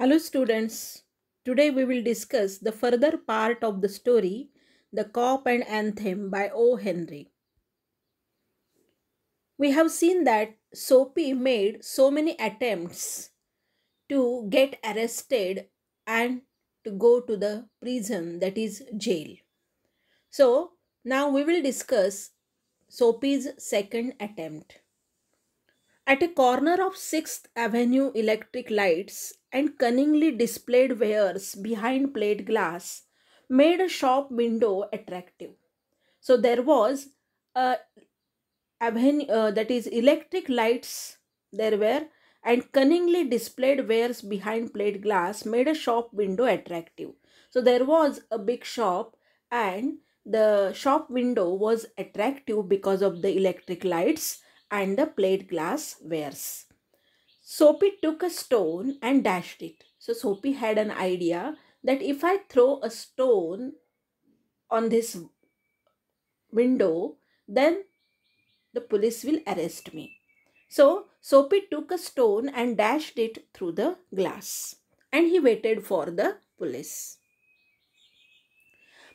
Hello, students. Today we will discuss the further part of the story, The Cop and Anthem by O. Henry. We have seen that Soapy made so many attempts to get arrested and to go to the prison, that is, jail. So, now we will discuss Soapy's second attempt. At a corner of 6th Avenue, electric lights and cunningly displayed wares behind plate glass made a shop window attractive. So there was a avenue, that is electric lights there were, and cunningly displayed wares behind plate glass made a shop window attractive. So there was a big shop, and the shop window was attractive because of the electric lights and the plate glass wares. Soapy took a stone and dashed it. So Soapy had an idea that if I throw a stone on this window, then the police will arrest me. So Soapy took a stone and dashed it through the glass, and he waited for the police.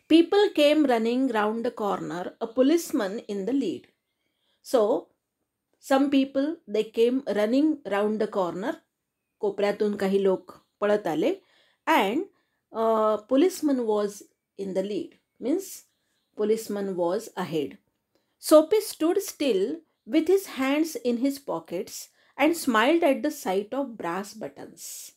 People came running round the corner, a policeman in the lead. So some people, they came running round the corner. कोपऱ्यातून काही लोक पळत आले, and policeman was in the lead, means policeman was ahead. Soapy stood still with his hands in his pockets and smiled at the sight of brass buttons.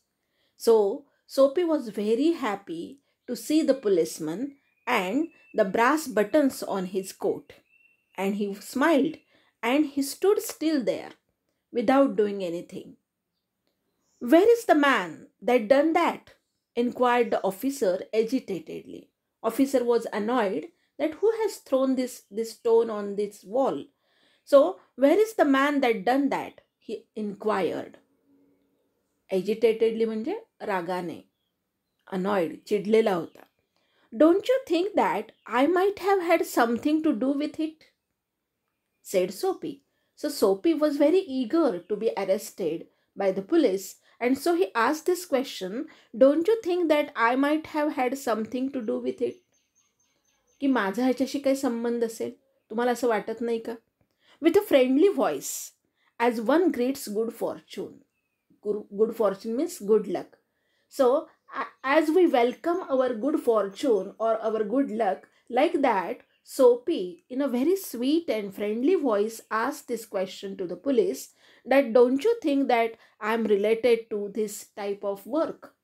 So Soapy was very happy to see the policeman and the brass buttons on his coat, and he smiled and he stood still there without doing anything. "Where is the man that done that?" inquired the officer agitatedly. Officer was annoyed that who has thrown this stone on this wall. So, where is the man that done that? He inquired. Agitatedly म्हणजे रागाने, annoyed, चिडलेला होता. "Don't you think that I might have had something to do with it?" said Soapy. So Soapy was very eager to be arrested by the police, and so he asked this question, "Don't you think that I might have had something to do with it?" की माझा ह्याच्याशी काही संबंध असेल, तुम्हाला असं वाटत नाही का? With a friendly voice, as one greets good fortune. Good fortune means good luck. So as we welcome our good fortune or our good luck, like that, Soapy, in a very sweet and friendly voice, asked this question to the police, that don't you think that I'm related to this type of work?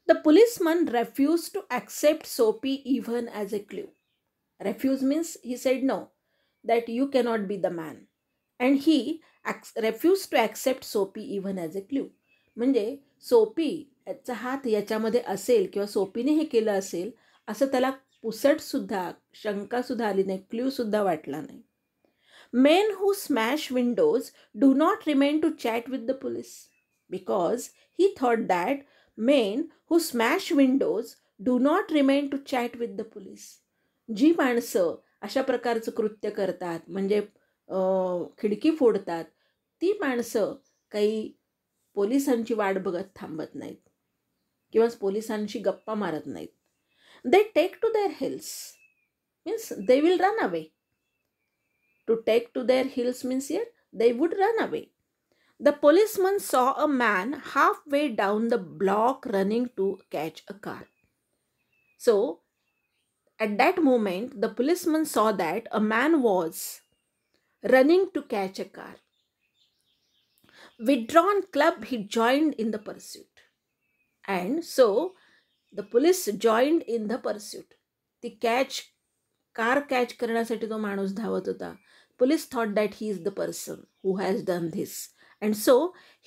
The policeman refused to accept Soapy even as a clue. Refuse means he said no, that you cannot be the man. And he refused to accept Soapy even as a clue. म्हणजे सोपी याचा हात याच्यामध्ये असेल किंवा सोपीने हे केलं असेल असं त्याला पुसटसुद्धा, शंकासुद्धा आली नाही, क्ल्यूसुद्धा वाटला नाही. Men who smash windows do not remain to chat with the police, because he thought that men who smash windows do not remain to chat with the police. जी माणसं अशा प्रकारचं कृत्य करतात, म्हणजे खिडकी फोडतात, ती माणसं काही पोलिसांची वाट बघत थांबत नाहीत किंवा पोलिसांशी गप्पा मारत नाहीत. They take to their heels means they will run away. To take to their heels means here they would run away. The policeman saw a man halfway down the block running to catch a car. So at that moment, the policeman saw that a man was running to catch a car. With drawn club, he joined in the pursuit. And so the police joined in the pursuit. The car catch करण्यासाठी तो माणूस धावत होता. Police thought that he is the person who has done this. And so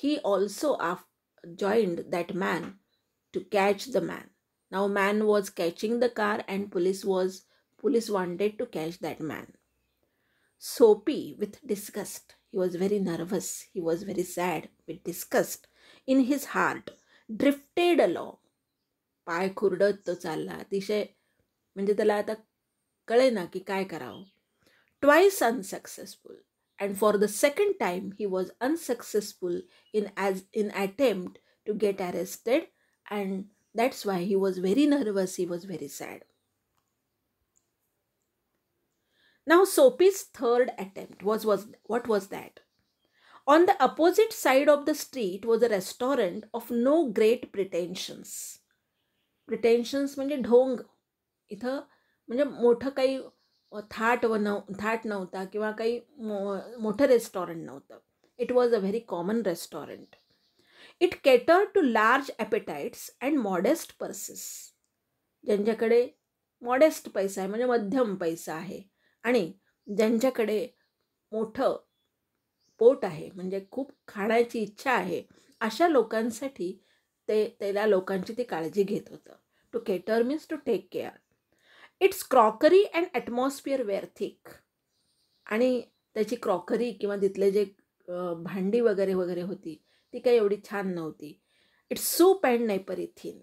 he also joined that man to catch the man. Now man was catching the car and police wanted to catch that man. Soapy, with disgust, he was very nervous, he was very sad, with disgust in his heart, drifted along. पाय खुरडत तो चालला, अतिशय म्हणजे त्याला आता कळे ना की काय करावं. Twice unsuccessful. and for the second time he was unsuccessful in attempt to get arrested, and that's why he was very nervous, he was very sad. Now Soapy's third attempt was what was that? On the opposite side of the street was a restaurant of no great pretensions. Pretensions म्हणजे ढोंग. इथं म्हणजे मोठं काही that नव्हता किंवा काही मोठं रेस्टॉरंट नव्हतं. It was a very common restaurant. It cater to large appetites and modest purses. ज्यांच्याकडे मॉडेस्ट पैसा आहे म्हणजे मध्यम पैसा आहे आणि ज्यांच्याकडे मोठं पोट आहे म्हणजे खूप खाण्याची इच्छा आहे, अशा लोकांसाठी त्याला लोकांची ती काळजी घेत होतं. To cater means to take care. It's crockery and atmosphere were thick. आणि त्याची क्रॉकरी किंवा तिथले जे भांडी वगैरे वगैरे होती ती काही एवढी छान नव्हती. Its soup and napery thin.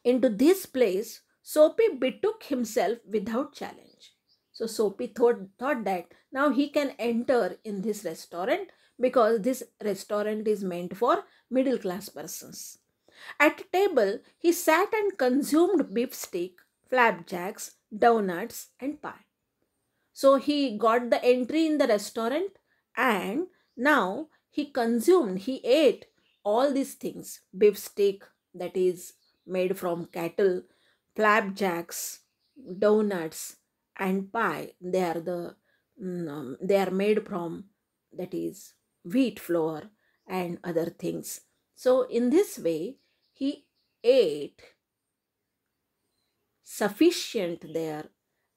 Into this place, Soapy betook himself without challenge. So Soapy thought that now he can enter in this restaurant because this restaurant is meant for middle class persons. At table, he sat and consumed beefsteak, flapjacks, donuts, and pie. So he got the entry in the restaurant and now he ate all these things. Beefsteak, that is made from cattle, flapjacks, donuts, and pie. They are made from, that is, wheat flour and other things. So in this way he ate sufficient there,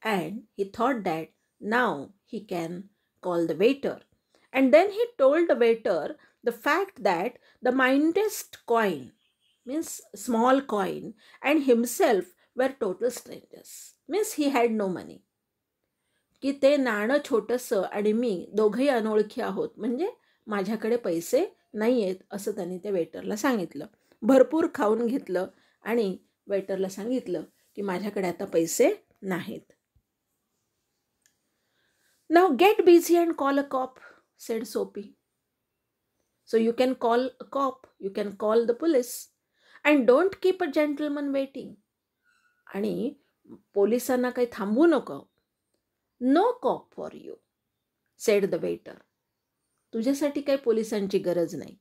and he thought that now he can call the waiter. And then he told the waiter the fact that the minutest coin, means small coin, and himself were total strangers. Means he had no money. की ते नाणं छोटंसं आणि मी दोघंही अनोळखी आहोत, म्हणजे माझ्याकडे पैसे नाही आहेत असं त्यांनी त्या वेटरला सांगितलं. भरपूर खाऊन घेतलं आणि वेटरला सांगितलं की माझ्याकडे आता पैसे नाहीत. Now get busy and call a cop, said Soapy. So you can call a cop, you can call the police. And don't keep a gentleman waiting. आणि पोलिसांना काही थांबवू नको. No cop for you, said the waiter. तुझ्यासाठी काही पोलिसांची गरज नाही.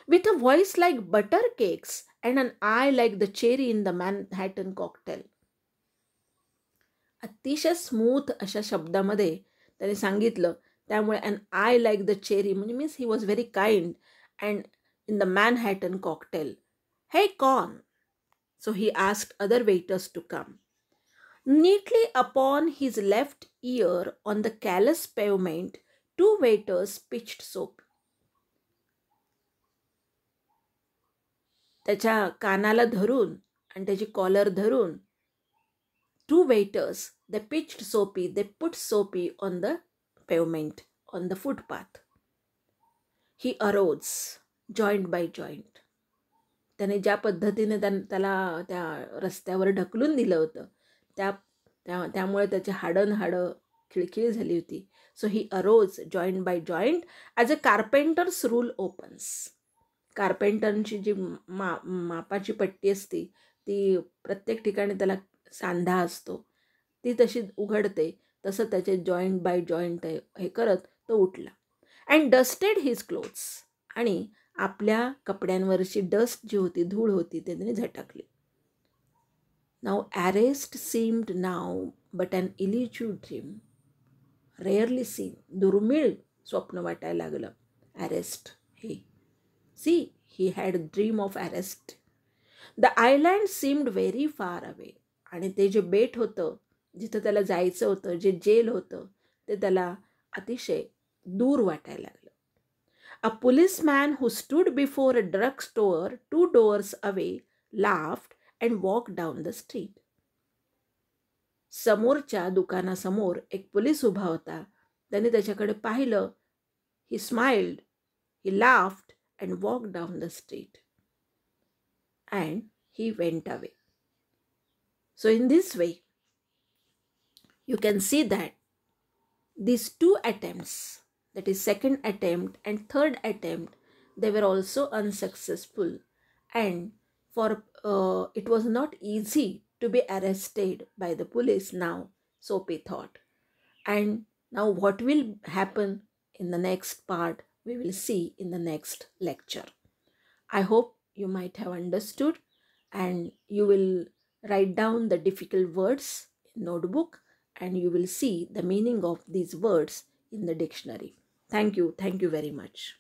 With a voice like butter cakes and an eye like the cherry in the Manhattan cocktail. अतिशय स्मूथ अशा शब्दामध्ये त्याने सांगितलं. त्यामुळे an eye like the cherry म्हणजे means he was very kind and in the Manhattan cocktail. Hey, Con. So he asked other waiters to come. Neatly upon his left ear on the callous pavement, two waiters pitched soap. त्याच्या कानाला धरून आणि त्याची collar धरून two waiters, they pitched Soapy, they put Soapy on the pavement, on the footpath. He arose, joint by joint. त्याने ज्या पद्धतीने त्याला त्या रस्त्यावर ढकलून दिलं होतं त्यामुळे त्याची हाडं खिळखिळी झाली होती. So he arose joint by joint as a carpenter's rule opens. कार्पेंटरची जी मापाची पट्टी असते ती प्रत्येक ठिकाणी त्याला सांधा असतो ती तशी उघडते, तसं त्याचे जॉईंट बाय जॉईंट हे करत तो उठला. And dusted his clothes. आणि आपल्या कपड्यांवरची डस्ट जी होती, धूळ होती, ते त्याने झटकली. Now a rest seemed now but an elusive dream. Rarely seen, दुर्मिळ स्वप्न वाटायला लागलं. अरेस्ट हे see he had dream of a rest. The island seemed very far away. आणि ते जे बेट होतं, जिथं त्याला जायचं होतं, जे जेल होतं, ते त्याला अतिशय दूर वाटायला लागलं. A policeman who stood before a drugstore 2 doors away laughed and walked down the street. समोरच्या दुकानासमोर एक पोलीस उभा होता. त्याने त्याच्याकडे पाहिलं. He smiled, he laughed and walked down the street. And he went away. So in this way, you can see that these two attempts, that is second attempt and third attempt, they were also unsuccessful, and for it was not easy to be arrested by the police now, Soapy thought. And now what will happen in the next part, we will see in the next lecture. I hope you might have understood, and you will write down the difficult words in notebook, and you will see the meaning of these words in the dictionary. Thank you very much.